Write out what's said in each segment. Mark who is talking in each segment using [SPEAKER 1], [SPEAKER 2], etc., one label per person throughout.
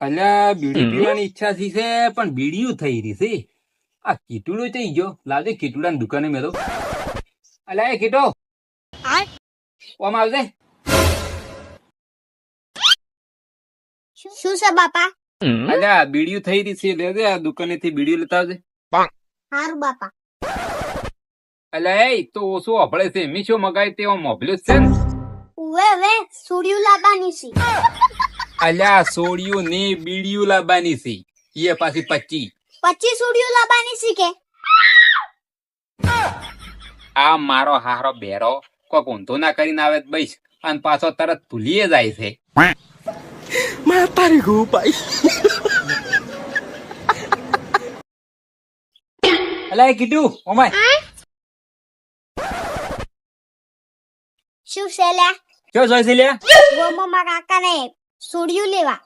[SPEAKER 1] અલ્યા બીડી પીવાની ઈચ્છા થઈ છે પણ બીડીયું થઈ રહી છે. આ કીટુડો થઈ ગયો, લાવજે કીટુડાની દુકાને મેલો. અલ્યા એ કીટો ઓમ આવજે.
[SPEAKER 2] શું છે બાપા?
[SPEAKER 1] અલ્યા બીડીયું થઈ રહી છે, લેજે આ દુકાને થી બીડીયું લેતા આવજે.
[SPEAKER 2] હારું બાપા.
[SPEAKER 1] અલ્યા એ તો ઓછું અભળે છે, મી શું મગાય તે મોકલ્યું છે ને.
[SPEAKER 2] ઉવે સુડિયું લાવવાની છે.
[SPEAKER 1] અલ્યા સોડિયું ને બીડીયું લાવવાની છે, એ પાછી 25
[SPEAKER 2] સુડિયું લાવવાની છે કે?
[SPEAKER 1] આ મારો હારો બેરો કોક ઊંધો ના કરીને આવે તો બઈશ અને પાછો તરત ભૂલીએ જાય છે.
[SPEAKER 3] Matarik ko pa.
[SPEAKER 1] અલ્યા કીટુ ઓમાય
[SPEAKER 2] શું છે લ્યા?
[SPEAKER 1] શું જોઈ છે લ્યા?
[SPEAKER 2] ગોમો માં કાકાને સુડિયું લેવા.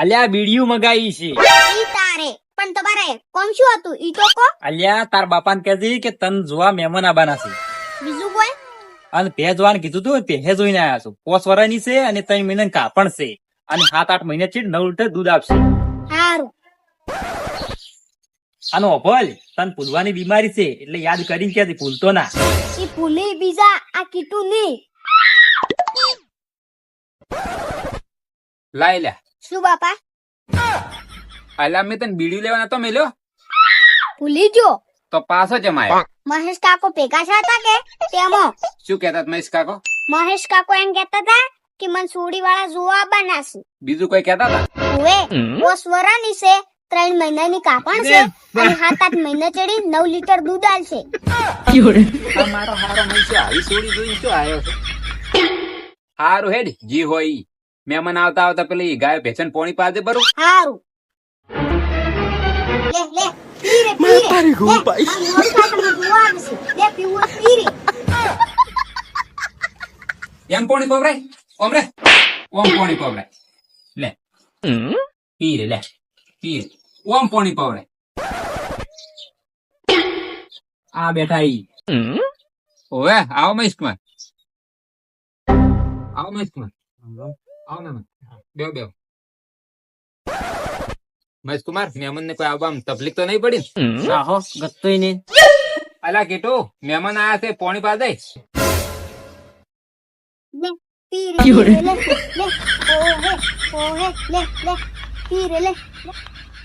[SPEAKER 1] અલ્યા બીડીયું મગાઈ છે.
[SPEAKER 2] ઈ તારે પણ તમારે કોણ શું હતું ઈ તો કો.
[SPEAKER 1] અલ્યા તાર બાપાને કહેજે કે તન જોવા મહેમાન આવવાના છે
[SPEAKER 2] બીજું કોઈ?
[SPEAKER 1] અને ભે જોવાનું કીધું તું, ભે જોઈને આવ્યા છું. 5 વર્ષની છે અને 3 મહિના કાપણ છે અને 7-8 મહિના થી 9 લીટર દૂધ આપશે.
[SPEAKER 2] હારું.
[SPEAKER 1] આનો અભલ તન ભૂલવાની બીમારી છે એટલે યાદ કરીને કે ભૂલતો ના.
[SPEAKER 2] ઈ ભૂલી બીજા આ કીટુ ની.
[SPEAKER 1] લાય લ્યા.
[SPEAKER 2] શું બાપા?
[SPEAKER 1] અલ્યા મેં તને બીડી લેવાના તો મેલ્યો
[SPEAKER 2] ભૂલી જો
[SPEAKER 1] તો પાછો જમાયો.
[SPEAKER 2] મહેશ કાકો ભેગા છે હતા કે તેમાં?
[SPEAKER 1] શું કહેતા હતા મહેશ કાકો?
[SPEAKER 2] મહેશ કાકો એમ કહેતા હતા કે મન સુડી વાળા જોવા આવવાના છે.
[SPEAKER 1] બીજું કોઈ કહેતા હતા?
[SPEAKER 2] હવે 5 વર્ષની છે, 3 મહિનાની કાપણ છે અને 7-8 મહિના ચડી 9 લીટર દૂધ આલશે.
[SPEAKER 1] આ મારો હારો મનુષ્ય આવી સોડી જોઈ શું આવ્યો છે. હારું હેડ જી હોય ઈ. મહેમાન આવતા આવતા પેલી ગાય ભેંસન પોણી પાજે બરું.
[SPEAKER 2] હારું. લે પીરે
[SPEAKER 3] Matarik ko pa.
[SPEAKER 2] આ મોર ખાતમાં જોવા આવશે. લે પીવું હોય પીરે.
[SPEAKER 1] એમ પોણી પવરાય ઓમ રે ઓમ પોણી પવરાય. લે પી રે લે પી રે. ઓમ પોણી પવરાય. આ બેઠા ઈ. ઓવે આવો મહેશકુમાર, આવો મહેશકુમાર, આવો મહેમાન. બેવ મહેશકુમાર, મહેમાન ને કોઈ આવવામાં તકલીફ તો નહીં પડી ને?
[SPEAKER 4] આહો ગત્તોય નહીં.
[SPEAKER 1] અલા કીટુ મહેમાન આયા છે, પોણી પા દે.
[SPEAKER 2] લે પીરે લે ઓહે લે પીરે લે.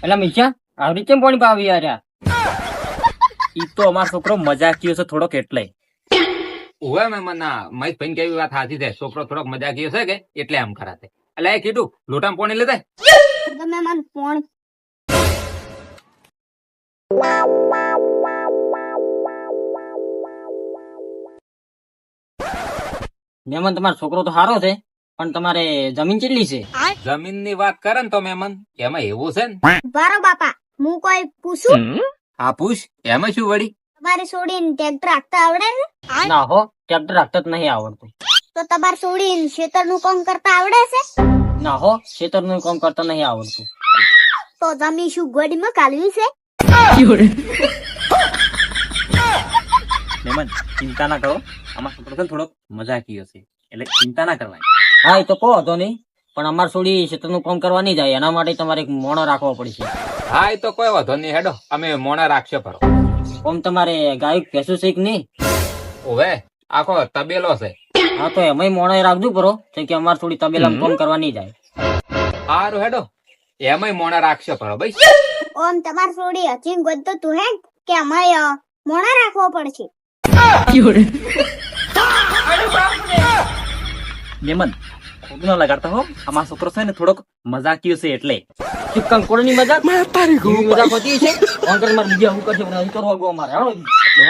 [SPEAKER 4] એટલે મીશા આવડી કેમ પાણી પાવી યાર? ઈ તો અમારો છોકરો મજાકીયો છે થોડોક એટલે.
[SPEAKER 1] ઓવે મહેમાન ના મહેશભાઈ કેવી વાત સાચી છે, છોકરો થોડોક મજાકીયો છે કે એટલે આમ કરાતે. અલા એ કીટુ લોટામાં પોણી લેતા.
[SPEAKER 2] તમે મન ફોન
[SPEAKER 4] મહેમાન તમારો છોકરો તો સારો છે પણ તમારે જમીન કેટલી છે?
[SPEAKER 1] જમીન ની વાત કરે ને તો મહેમાન એમાં એવું છે ને.
[SPEAKER 2] બારો બાપા હું કોઈ પૂછું?
[SPEAKER 1] હા પૂછ, એમાં શું વળી?
[SPEAKER 2] તમારી છોડીને ટ્રેક્ટર હાંકતા આવડે છે?
[SPEAKER 4] ના હો, ટ્રેક્ટર રાખતા જ નહીં આવડતું.
[SPEAKER 2] તો તમારી છોડીને ખેતરનું કામ કરતા આવડે છે?
[SPEAKER 4] ના હો, ખેતરનું કામ કરતા નહીં આવડતું.
[SPEAKER 2] તો જમી શું ગોડીમાં કાઢવી છે?
[SPEAKER 1] મહેમાન ચિંતા ના કરો, અમારો છોકરો છે ને થોડોક મજાકીયો છે એટલે ચિંતા ના કરવાની.
[SPEAKER 4] હા એ તો કહો હતો નહીં, પણ અમાર છોડી ખેતરનું કામ કરવા નહીં જાય, એના માટે તમારે એક મોણો રાખવો પડશે.
[SPEAKER 1] હા એ તો કોઈ વાંધો નહીં, હેડો અમે મોણા રાખશો ફરો.
[SPEAKER 4] આમ તમારે ગાયું ભેંસું છે કે નહીં?
[SPEAKER 1] ઓવે આખો તબેલો છે.
[SPEAKER 4] હા તો એમાંય મોણો રાખજો પરો, કે અમાર થોડી તબેલામાં કામ કરવા નહીં જાય.
[SPEAKER 1] સારું હેડો એમાંય મોણા રાખશો ફરો ભાઈ.
[SPEAKER 2] ઓમ તમારી છોડી હચીન ગોતતો તું હે કે અમારે મોણા રાખવો પડશે?
[SPEAKER 1] મહેમાન ખોટું ના લગાડતા હો, અમારો છોકરો છે ને થોડોક મજાકીયો છે એટલે.
[SPEAKER 4] શું કંકોડની મજાક?
[SPEAKER 3] Matarik ko
[SPEAKER 4] એવી
[SPEAKER 3] pa.
[SPEAKER 4] મજાક હોતી છે? અંકલ મારે બીજા શું કરશે પણ કરવા ગો અમારે. હાલો.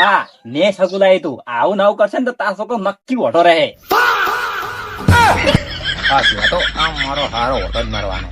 [SPEAKER 1] હા ને સગુલાય તું આવું ના આવું કરશે ને તો તારો છોકરો નક્કી ઓટો રહે. હા તો આમ મારો હારો ઓટો જ મારવાનો.